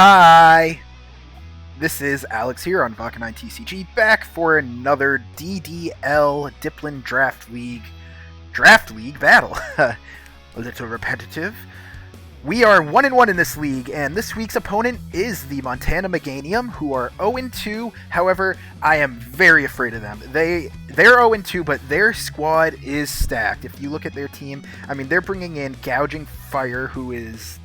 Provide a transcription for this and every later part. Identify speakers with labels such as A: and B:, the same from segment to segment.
A: Hi! This is Alex here on Baton Pass TCG, back for another DDL Diplin Draft League battle. A little repetitive. We are 1-1 in this league, and this week's opponent is the Montana Meganium, who are 0-2. However, I am very afraid of them. They're 0-2, but their squad is stacked. If you look at their team, I mean, they're bringing in Gouging Fire, who is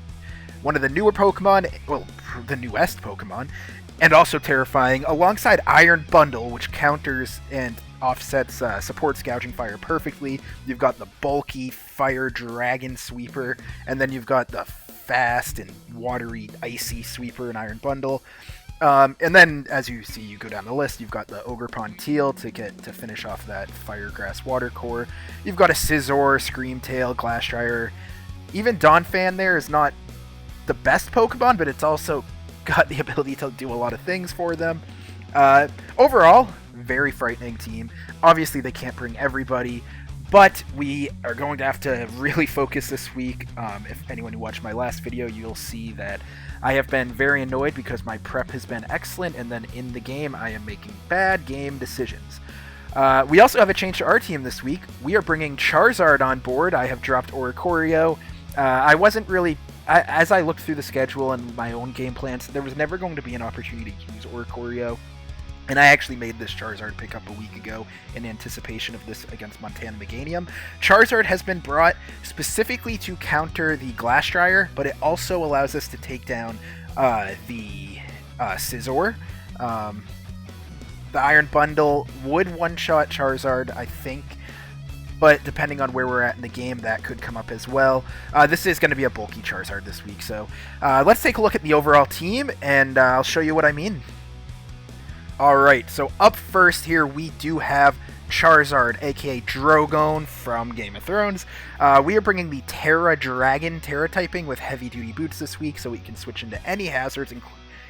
A: one of the newer Pokemon, well, the newest Pokemon, and also terrifying, alongside Iron Bundle, which counters and offsets, supports Gouging Fire perfectly. You've got the bulky Fire Dragon Sweeper, and then you've got the fast and watery Icy Sweeper and Iron Bundle. And then, as you see, you go down the list, you've got the Ogre Ponteal to finish off that Fire Grass Water Core. You've got a Scizor, Screamtail, Glassdryer. Even Donphan there is not the best Pokemon, but it's also got the ability to do a lot of things for them. Overall, very frightening team. Obviously, they can't bring everybody, but we are going to have to really focus this week. If anyone who watched my last video, you'll see that I have been very annoyed because my prep has been excellent, and then in the game, I am making bad game decisions. We also have a change to our team this week. We are bringing Charizard on board. I have dropped Oricorio. I wasn't really... as I looked through the schedule and my own game plans, there was never going to be an opportunity to use Oricorio. And I actually made this Charizard pick up a week ago in anticipation of this against Montana Meganium. Charizard has been brought specifically to counter the Glassdryer, but it also allows us to take down the Scizor. The Iron Bundle would one-shot Charizard, I think, but depending on where we're at in the game, that could come up as well. This is going to be a bulky Charizard this week, so let's take a look at the overall team, and I'll show you what I mean. Alright, so up first here we do have Charizard, aka Drogon from Game of Thrones. We are bringing the Terra Dragon Terra typing with heavy duty boots this week, so we can switch into any hazards,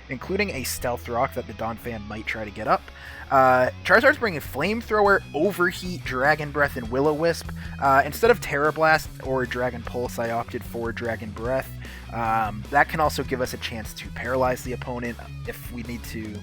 A: including a Stealth Rock that the Donphan might try to get up. Charizard's bringing Flamethrower, Overheat, Dragon Breath, and Will-O-Wisp. Instead of Terra Blast or Dragon Pulse, I opted for Dragon Breath. That can also give us a chance to paralyze the opponent if we need to...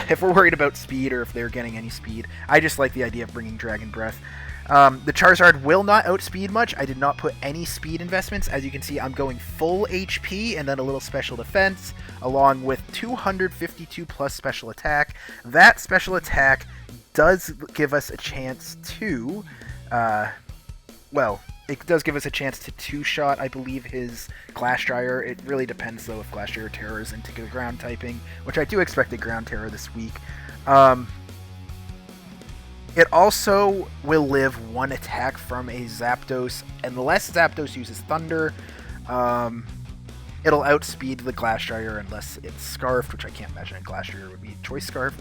A: if we're worried about speed or if they're getting any speed. I just like the idea of bringing Dragon Breath. The Charizard will not outspeed much. I did not put any speed investments. As you can see, I'm going full HP and then a little special defense, along with 252 plus special attack. That special attack does give us a chance to, it does give us a chance to two-shot, I believe, his Glassdryer. It really depends, though, if Glassdryer Terrors into the ground typing, which I do expect a ground Terror this week. It also will live one attack from a Zapdos, unless Zapdos uses Thunder. It'll outspeed the Glassdryer unless it's Scarfed, which I can't imagine a Glassdryer would be Choice Scarfed.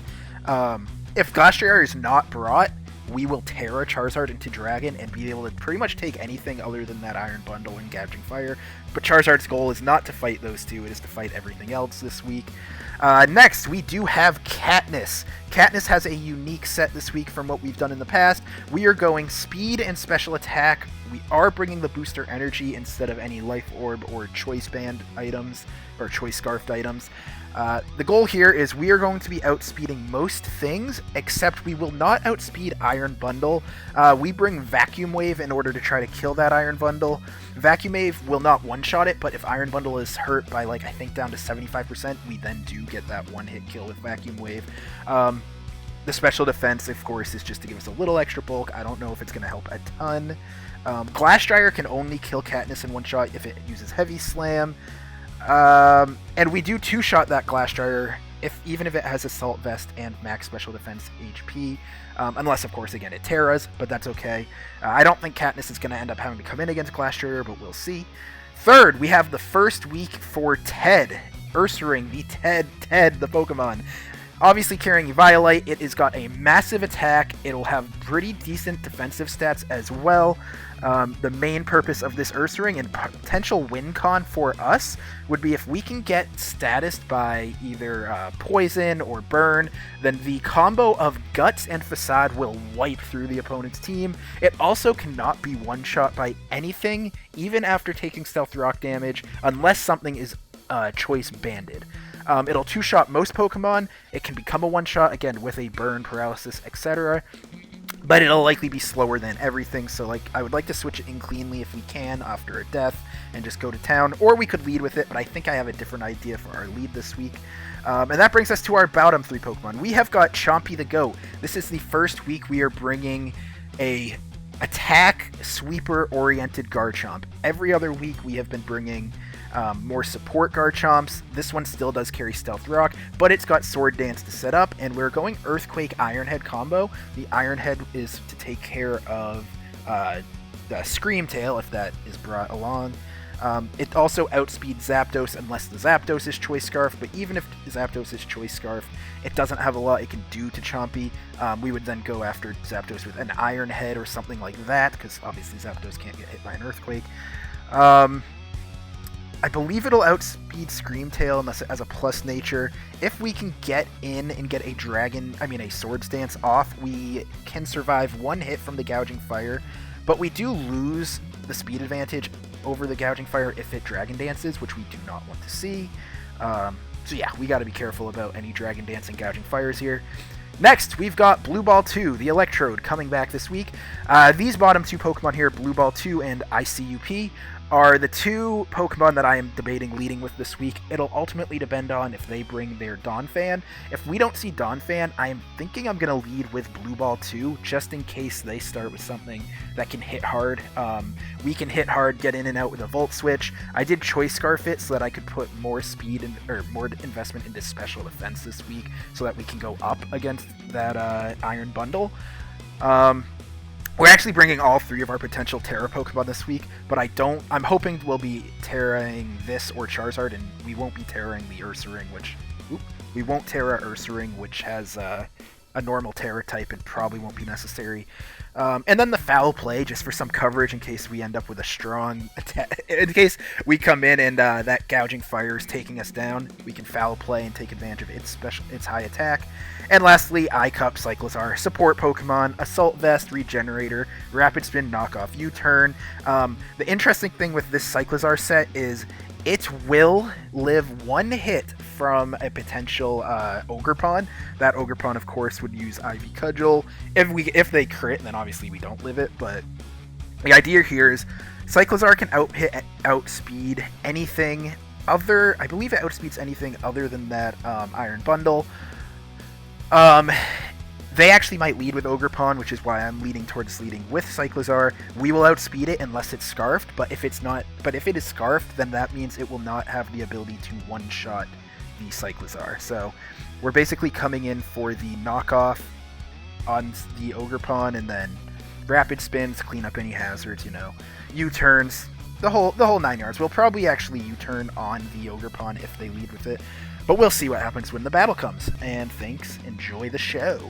A: If Glassdryer is not brought, we will Terra Charizard into Dragon and be able to pretty much take anything other than that Iron Bundle and Gouging Fire. But Charizard's goal is not to fight those two, it is to fight everything else this week. Next, we do have Katniss. Katniss has a unique set this week from what we've done in the past. We are going Speed and Special Attack. We are bringing the Booster Energy instead of any Life Orb or Choice Band items, or Choice Scarfed items. The goal here is we are going to be outspeeding most things, except we will not outspeed Iron Bundle. We bring Vacuum Wave in order to try to kill that Iron Bundle. Vacuum Wave will not one-shot it, but if Iron Bundle is hurt by, I think down to 75%, we then do get that one-hit kill with Vacuum Wave. The special defense, of course, is just to give us a little extra bulk. I don't know if it's going to help a ton. Glassdryer can only kill Katniss in one shot if it uses Heavy Slam. And we do two-shot that Glassdryer, even if it has Assault Vest and max special defense HP, unless, of course, again, it Terras, but that's okay. I don't think Katniss is going to end up having to come in against Glassdryer, but we'll see. Third, we have the first week for Ted, Ursaring, the Ted, the Pokemon. Obviously carrying Violite, it has got a massive attack. It'll have pretty decent defensive stats as well. The main purpose of this Ursaring and potential win con for us would be if we can get statused by either Poison or Burn, then the combo of Guts and Facade will wipe through the opponent's team. It also cannot be one-shot by anything, even after taking Stealth Rock damage, unless something is Choice Banded. It'll two-shot most Pokemon. It can become a one-shot, again, with a burn, paralysis, etc. But it'll likely be slower than everything, so like I would like to switch it in cleanly if we can after a death and just go to town. Or we could lead with it, but I think I have a different idea for our lead this week. And that brings us to our bottom 3 Pokemon. We have got Chompy the Goat. This is the first week we are bringing a attack sweeper-oriented Garchomp. Every other week we have been bringing more support Garchomps. This one still does carry Stealth Rock, but it's got Sword Dance to set up, and we're going Earthquake Iron Head combo. The Iron Head is to take care of the Scream Tail, if that is brought along. It also outspeeds Zapdos unless the Zapdos is Choice Scarf, but even if Zapdos is Choice Scarf, it doesn't have a lot it can do to Chompy. We would then go after Zapdos with an Iron Head or something like that, because obviously Zapdos can't get hit by an Earthquake. I believe it'll outspeed Scream Tail unless it has a plus nature. If we can get in and get a Sword Stance off, we can survive one hit from the Gouging Fire, but we do lose the speed advantage over the Gouging Fire if it Dragon Dances, which we do not want to see. So yeah, we got to be careful about any Dragon Dance and Gouging Fires here. Next, we've got Blue Ball 2, the Electrode, coming back this week. These bottom 2 Pokemon here, Blue Ball 2 and ICUP, are the 2 Pokemon that I am debating leading with this week. It'll ultimately depend on if they bring their Donphan. If we don't see Donphan, I am thinking I'm going to lead with Blue Ball 2, just in case they start with something that can hit hard. We can hit hard, get in and out with a Volt Switch. I did Choice Scarf it so that I could put more speed or more investment into special defense this week so that we can go up against that Iron Bundle. We're actually bringing all 3 of our potential Terra Pokemon this week, but I'm hoping we'll be Terraing this or Charizard, and we won't be Terraing the Ursaring, we won't Terra Ursaring, which has a normal Terra type and probably won't be necessary. And then the Foul Play, just for some coverage in case we end up with a strong attack. In case we come in and that Gouging Fire is taking us down, we can Foul Play and take advantage of its high attack. And lastly, iCup Cyclizar, support Pokemon, Assault Vest, Regenerator, Rapid Spin, Knockoff, U-Turn. The interesting thing with this Cyclizar set is it will live one hit from a potential Ogerpon. That Ogerpon, of course, would use Ivy Cudgel. If they crit, then obviously we don't live it, but the idea here is Cyclizar can outspeed anything other... I believe it outspeeds anything other than that Iron Bundle. They actually might lead with Ogerpon, which is why I'm leaning towards leading with Cyclizar. We will outspeed it unless it's Scarfed, but if it is Scarfed, then that means it will not have the ability to one-shot the Cyclizar. So we're basically coming in for the knockoff on the Ogerpon, and then Rapid Spins, clean up any hazards, U-turns, the whole 9 yards. We'll probably actually U-turn on the Ogerpon if they lead with it. But we'll see what happens when the battle comes. And thanks, enjoy the show.